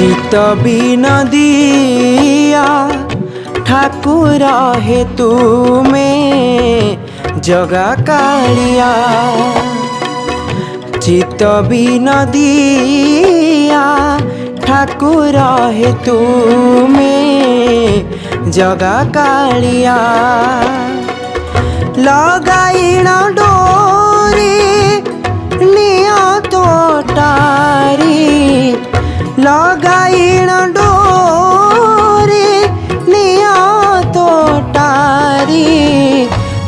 चित बिन दिया ठाकुर हे तुमे जगा कालिया। चित बिन दिया ठाकुर हे तुमे जगा कालिया। लगाइण डोरी निया तोटारी, लगाइण डोरी निया तोटारी।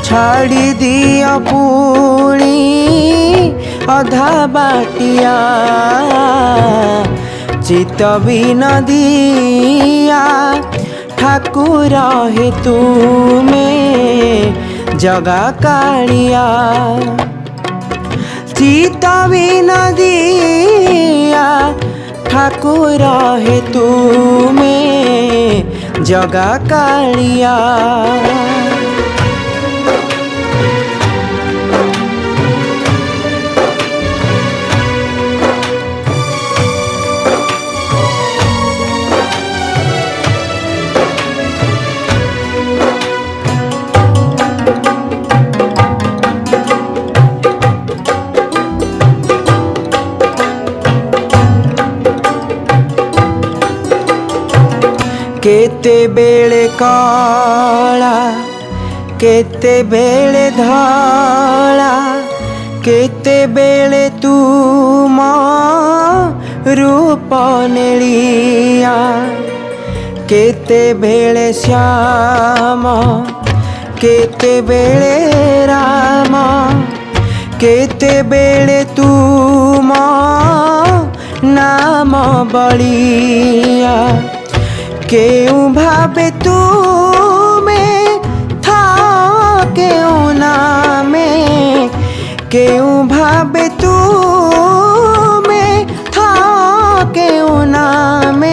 छाड़ी दिया पुणी अधा बाटिया। चित बिन दिया ठाकुर हे तुमे जगा कालिया। चित बिन दिया ठाकुर हे तुमे जगा कालिया। केते बेले काला केते बेले धला, केते बेले तुम रूप नेलिया। केते बेले श्याम केते बेले राम, केते बेले तुम नाम बलिया। केउ भावे तुमे था केउ नामे, केउ भावे तू